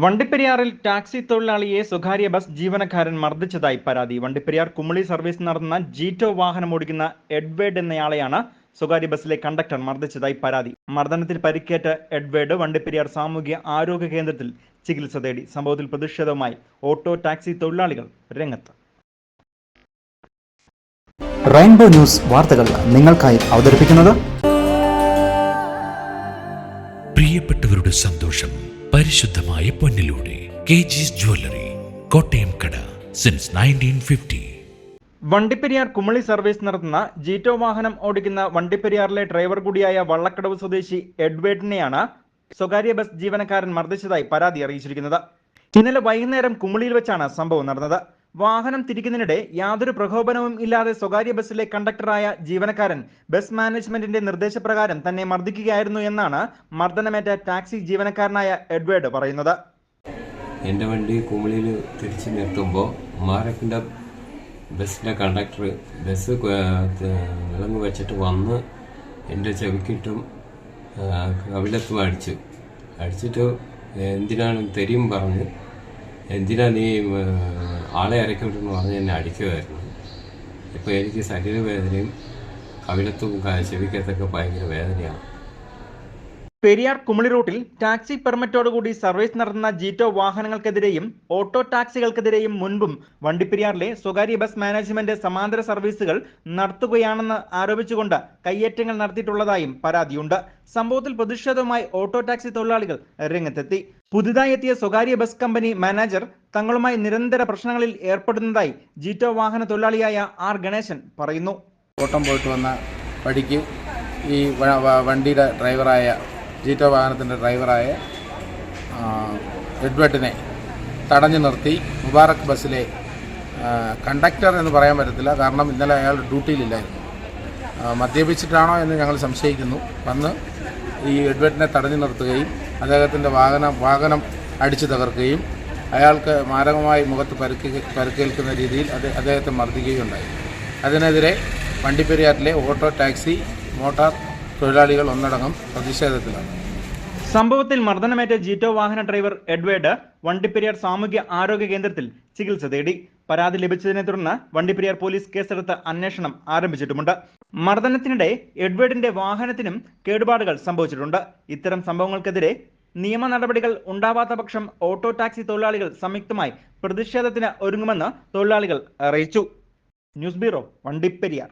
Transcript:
വണ്ടിപ്പെരിയാറിൽ taxi തൊഴിലാളിയെ സ്വകാര്യ bus ജീവനക്കാരൻ മർദ്ദിച്ചതായി പരാതി. വണ്ടിപ്പെരിയാർ കുമളി സർവീസ് നടത്തുന്ന ജീറ്റോ വാഹനം ഓടിക്കുന്ന എഡ്വേർഡ് എന്നയാളെയാണ് സ്വകാര്യ ബസ്സിലെ കണ്ടക്ടർ മർദ്ദിച്ചതായി പരാതി. മർദ്ദനത്തിൽ പരിക്കേറ്റ എഡ്വേർഡ് വണ്ടിപ്പെരിയാർ സാമൂഹ്യ ആരോഗ്യ കേന്ദ്രത്തിൽ ചികിത്സ തേടി. സംഭവത്തിൽ പ്രതിഷേധവുമായി ഓട്ടോ ടാക്സി തൊഴിലാളികൾ രംഗത്ത്. റെയിൻബോ ന്യൂസ് വാർത്തകൾ നിങ്ങൾക്കായി അവതരിപ്പിക്കുന്നത് പ്രിയപ്പെട്ടവരുടെ സന്തോഷം പരിശുദ്ധമായ പൊന്നിലൂടെ KG's ജ്വല്ലറി, കോട്ടയം കട സിൻസ് 1950. വണ്ടിപ്പെരിയാർ കുമളി സർവീസ് നടത്തുന്ന ജീറ്റോ വാഹനം ഓടിക്കുന്ന വണ്ടിപ്പെരിയാറിലെ ഡ്രൈവർ കൂടിയായ വള്ളക്കടവ് സ്വദേശി എഡ്വേർഡിനെയാണ് സ്വകാര്യ ബസ് ജീവനക്കാരൻ മർദ്ദിച്ചതായി പരാതി അറിയിച്ചിരിക്കുന്നത്. ഇന്നലെ വൈകുന്നേരം കുമളിയിൽ വെച്ചാണ് സംഭവം നടന്നത്. വാഹനം തിരിക്കുന്നതിനിടെ യാതൊരു പ്രകോപനവും ഇല്ലാതെ സ്വകാര്യ ബസ്സിലെ കണ്ടക്ടറായ ജീവനക്കാരൻ ബസ് മാനേജ്മെന്റിന്റെ നിർദ്ദേശപ്രകാരം തന്നെ മർദ്ദിക്കുകയായിരുന്നു എന്നാണ് മർദ്ദനമേറ്റ ടാക്സി ജീവനക്കാരനായ എഡ്വേർഡ് പറയുന്നത്. എൻ്റെ വണ്ടി കുമളിയിൽ തിരിച്ചു നിർത്തുമ്പോൾ മാരക്കിൻ്റെ ബസ്സിലെ കണ്ടക്ടർ ബസ് വിളങ്ങ് വെച്ചിട്ട് വന്ന് എൻ്റെ ചെവിക്കിട്ടും കവിളത്തും അടിച്ചിട്ട് എന്തിനാണ് തെരിയും പറഞ്ഞ് എന്തിനാ നീ ആളെ ഇറക്കിവിട്ടെന്ന് പറഞ്ഞ് എന്നെ അടിക്കുമായിരുന്നു. ഇപ്പോൾ എനിക്ക് ശരീരവേദനയും കവിളത്തും ചെവിക്കത്തൊക്കെ ഭയങ്കര വേദനയാണ്. പെരിയാർ കുമളി റൂട്ടിൽ ടാക്സി പെർമിറ്റോടുകൂടി സർവീസ് നടത്തുന്ന ജീറ്റോ വാഹനങ്ങൾക്കെതിരെയും ഓട്ടോ ടാക്സികൾക്കെതിരെയും മുൻപും വണ്ടിപ്പെരിയാറിലെ സ്വകാര്യ ബസ് മാനേജ്മെന്റ് സമാന്തര സർവീസുകൾ നടത്തുകയാണെന്ന് ആരോപിച്ചുകൊണ്ട് കയ്യേറ്റങ്ങൾ നടത്തിയിട്ടുള്ളതായും പരാതിയുണ്ട്. സംഭവത്തിൽ പ്രതിഷേധവുമായി ഓട്ടോ ടാക്സി തൊഴിലാളികൾ രംഗത്തെത്തി. പുതുതായി എത്തിയ സ്വകാര്യ ബസ് കമ്പനി മാനേജർ തങ്ങളുമായി നിരന്തര പ്രശ്നങ്ങളിൽ ഏർപ്പെടുന്നതായി ജീറ്റോ വാഹന തൊഴിലാളിയായ ആർ ഗണേശൻ പറയുന്നു. ഓട്ടം പോയിട്ട് വന്ന വഴിക്ക് ഈ വണ്ടിയുടെ ഡ്രൈവറായ ജീറ്റോ വാഹനത്തിൻ്റെ ഡ്രൈവറായ എഡ്വേർഡിനെ തടഞ്ഞു നിർത്തി. മുബാറക് ബസ്സിലെ കണ്ടക്ടർ എന്ന് പറയാൻ പറ്റത്തില്ല, കാരണം ഇന്നലെ അയാൾ ഡ്യൂട്ടിയിലില്ലായിരുന്നു. മദ്യപിച്ചിട്ടാണോ എന്ന് ഞങ്ങൾ സംശയിക്കുന്നു. വന്ന് ഈ എഡ്വേർഡിനെ തടഞ്ഞു നിർത്തുകയും അദ്ദേഹത്തിൻ്റെ വാഹനം അടിച്ചു തകർക്കുകയും അയാൾക്ക് മാരകമായി മുഖത്ത് പരുക്കേൽക്കുന്ന രീതിയിൽ അദ്ദേഹത്തെ മർദ്ദിക്കുകയുണ്ടായി. അതിനെതിരെ വണ്ടിപ്പെരിയാറിലെ ഓട്ടോ ടാക്സി മോട്ടാർ തൊഴിലാളികൾ ഒന്നടങ്കം പ്രതിഷേധത്തിലാണ്. സംഭവത്തിൽ മർദ്ദനമേറ്റ ജീറ്റോ വാഹന ഡ്രൈവർ എഡ്വേർഡ് വണ്ടിപ്പെരിയാർ സാമൂഹ്യ ആരോഗ്യ കേന്ദ്രത്തിൽ ചികിത്സ തേടി. പരാതി ലഭിച്ചതിനെ തുടർന്ന് വണ്ടിപ്പെരിയാർ പോലീസ് കേസെടുത്ത് അന്വേഷണം ആരംഭിച്ചിട്ടുമുണ്ട്. മർദ്ദനത്തിനിടെ എഡ്വേർഡിന്റെ വാഹനത്തിനും കേടുപാടുകൾ സംഭവിച്ചിട്ടുണ്ട്. ഇത്തരം സംഭവങ്ങൾക്കെതിരെ നിയമ നടപടികൾ ഉണ്ടാവാത്ത പക്ഷം ഓട്ടോ ടാക്സി തൊഴിലാളികൾ സംയുക്തമായി പ്രതിഷേധത്തിന് ഒരുങ്ങുമെന്ന് തൊഴിലാളികൾ അറിയിച്ചു. News bureau, Vandiperiyar.